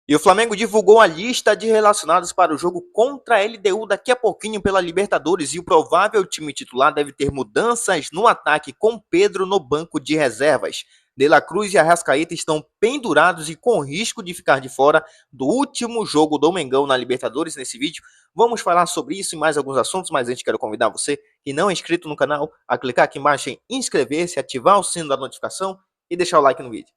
E o Flamengo divulgou a lista de relacionados para o jogo contra a LDU daqui a pouquinho pela Libertadores, e o provável time titular deve ter mudanças no ataque, com Pedro no banco de reservas. De La Cruz e Arrascaeta estão pendurados e com risco de ficar de fora do último jogo do Mengão na Libertadores. Nesse vídeo vamos falar sobre isso e mais alguns assuntos, mas antes quero convidar você que não é inscrito no canal a clicar aqui embaixo em inscrever-se, ativar o sino da notificação e deixar o like no vídeo.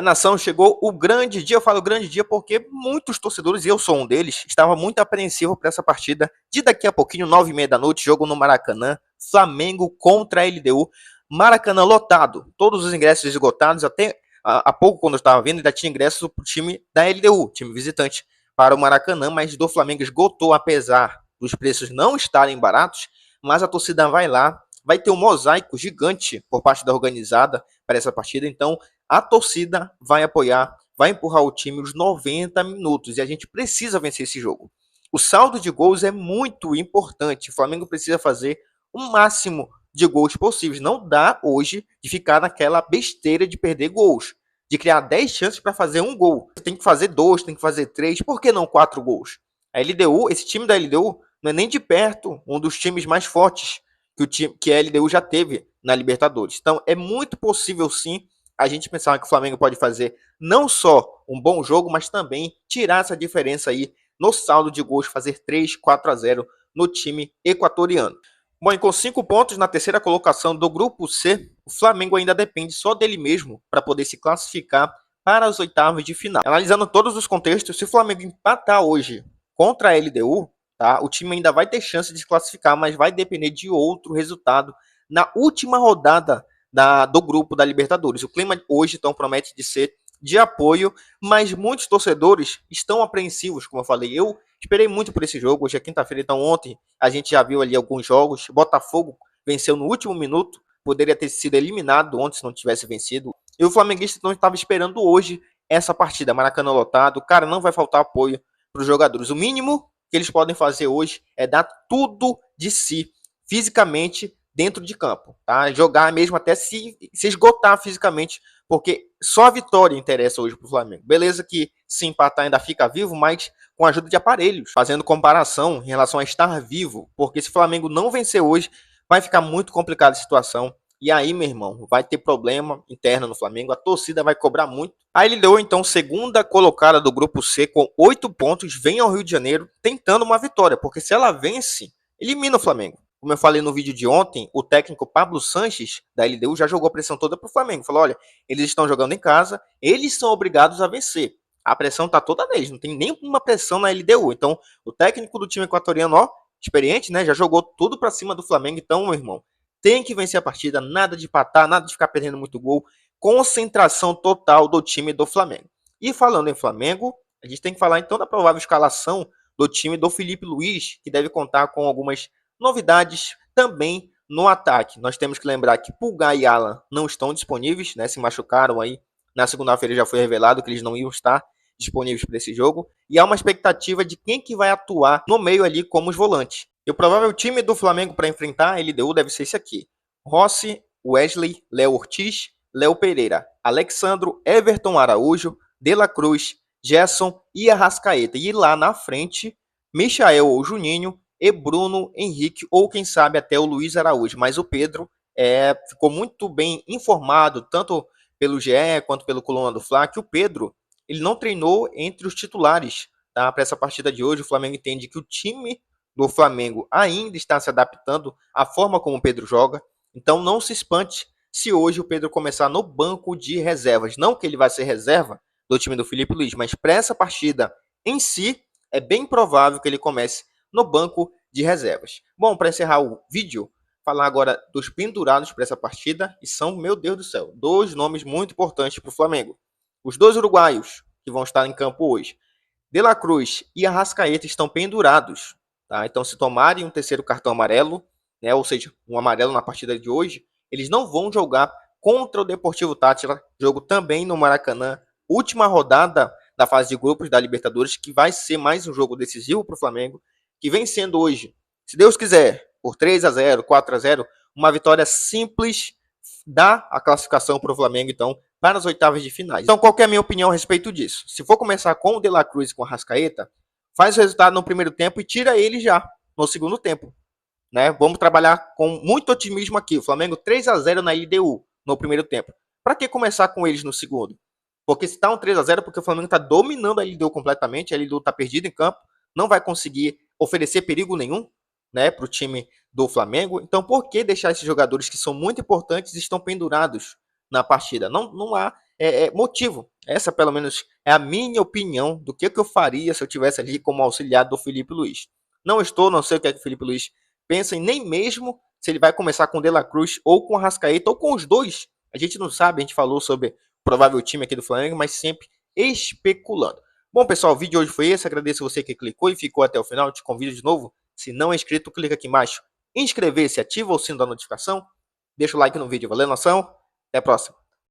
Nação, chegou o grande dia. Eu falo grande dia porque muitos torcedores, e eu sou um deles, estava muito apreensivo para essa partida de daqui a pouquinho, 9h30 da noite, jogo no Maracanã, Flamengo contra a LDU. Maracanã lotado, todos os ingressos esgotados. Até há pouco, quando eu estava vendo, ainda tinha ingressos para o time da LDU, time visitante, para o Maracanã, mas do Flamengo esgotou, apesar dos preços não estarem baratos. Mas a torcida vai lá, vai ter um mosaico gigante por parte da organizada para essa partida. Então a torcida vai apoiar, vai empurrar o time os 90 minutos, e a gente precisa vencer esse jogo. O saldo de gols é muito importante. O Flamengo precisa fazer o máximo de gols possíveis. Não dá hoje de ficar naquela besteira de perder gols, de criar 10 chances para fazer um gol. Tem que fazer 2, tem que fazer 3, por que não 4 gols? A LDU, esse time da LDU, não é nem de perto um dos times mais fortes que a LDU já teve na Libertadores. Então é muito possível sim a gente pensar que o Flamengo pode fazer não só um bom jogo, mas também tirar essa diferença aí no saldo de gols, fazer 3-4-0 no time equatoriano. Bom, e com 5 pontos na terceira colocação do grupo C, o Flamengo ainda depende só dele mesmo para poder se classificar para as oitavas de final. Analisando todos os contextos, se o Flamengo empatar hoje contra a LDU, tá, o time ainda vai ter chance de se classificar, mas vai depender de outro resultado na última rodada do grupo da Libertadores. O clima hoje então promete de ser de apoio, mas muitos torcedores estão apreensivos, como eu falei. Eu esperei muito por esse jogo. Hoje é quinta-feira, então ontem a gente já viu ali alguns jogos. Botafogo venceu no último minuto, poderia ter sido eliminado ontem se não tivesse vencido. E o flamenguista não estava esperando hoje essa partida. Maracanã lotado, cara, não vai faltar apoio para os jogadores. O mínimo que eles podem fazer hoje é dar tudo de si, fisicamente, dentro de campo, tá? Jogar mesmo até se esgotar fisicamente, porque só a vitória interessa hoje pro Flamengo. Beleza que se empatar ainda fica vivo, mas com a ajuda de aparelhos, fazendo comparação em relação a estar vivo, porque se o Flamengo não vencer hoje, vai ficar muito complicada a situação. E aí, meu irmão, vai ter problema interno no Flamengo, a torcida vai cobrar muito. Aí ele deu, então, segunda colocada do grupo C com 8 pontos, vem ao Rio de Janeiro tentando uma vitória, porque se ela vence, elimina o Flamengo. Como eu falei no vídeo de ontem, o técnico Pablo Sanches, da LDU, já jogou a pressão toda para o Flamengo. Falou, olha, eles estão jogando em casa, eles são obrigados a vencer. A pressão está toda neles, não tem nenhuma pressão na LDU. Então, o técnico do time equatoriano, ó, experiente, né, já jogou tudo para cima do Flamengo. Então, meu irmão, tem que vencer a partida, nada de empatar, nada de ficar perdendo muito gol. Concentração total do time do Flamengo. E falando em Flamengo, a gente tem que falar então da provável escalação do time do Felipe Luiz, que deve contar com algumas novidades também no ataque. Nós temos que lembrar que Pulgar e Alan não estão disponíveis, né? Se machucaram aí. Na segunda-feira já foi revelado que eles não iam estar disponíveis para esse jogo. E há uma expectativa de quem que vai atuar no meio ali como os volantes. E o provável time do Flamengo para enfrentar a LDU deve ser esse aqui: Rossi, Wesley, Léo Ortiz, Léo Pereira, Alexandro, Everton Araújo, De La Cruz, Gerson e Arrascaeta. E lá na frente, Michael ou Juninho, e Bruno Henrique, ou quem sabe até o Luiz Araújo. Mas o Pedro ficou muito bem informado, tanto pelo GE quanto pelo Coluna do Fla, que o Pedro ele não treinou entre os titulares, tá? Para essa partida de hoje. O Flamengo entende que o time do Flamengo ainda está se adaptando à forma como o Pedro joga. Então não se espante se hoje o Pedro começar no banco de reservas. Não que ele vai ser reserva do time do Felipe Luiz, mas para essa partida em si, é bem provável que ele comece no banco de reservas. Bom, para encerrar o vídeo, falar agora dos pendurados para essa partida, e são, meu Deus do céu, 2 nomes muito importantes para o Flamengo. Os 2 uruguaios que vão estar em campo hoje, De La Cruz e Arrascaeta, estão pendurados, tá? Então, se tomarem um terceiro cartão amarelo, né, ou seja, um amarelo na partida de hoje, eles não vão jogar contra o Deportivo Táchira, jogo também no Maracanã, última rodada da fase de grupos da Libertadores, que vai ser mais um jogo decisivo para o Flamengo, que vem sendo hoje, se Deus quiser, por 3-0, 4-0, uma vitória simples, dá a classificação para o Flamengo, então, para as oitavas de finais. Então, qual que é a minha opinião a respeito disso? Se for começar com o De La Cruz e com a Arrascaeta, faz o resultado no primeiro tempo e tira ele já no segundo tempo. Né? Vamos trabalhar com muito otimismo aqui. O Flamengo 3-0 na LDU no primeiro tempo. Para que começar com eles no segundo? Porque se está um 3-0, porque o Flamengo está dominando a LDU completamente, a LDU está perdida em campo, não vai conseguir oferecer perigo nenhum, né, para o time do Flamengo. Então, por que deixar esses jogadores que são muito importantes e estão pendurados na partida? Não há motivo. Essa, pelo menos, é a minha opinião do que eu faria se eu tivesse ali como auxiliar do Felipe Luiz. Não sei o que é que o Felipe Luiz pensa, e nem mesmo se ele vai começar com o De La Cruz ou com o Arrascaeta ou com os dois. A gente não sabe, a gente falou sobre o provável time aqui do Flamengo, mas sempre especulando. Bom, pessoal, o vídeo de hoje foi esse. Agradeço você que clicou e ficou até o final. Te convido de novo. Se não é inscrito, clica aqui embaixo. Inscrever-se, ativa o sino da notificação. Deixa o like no vídeo. Valeu, nação. Até a próxima.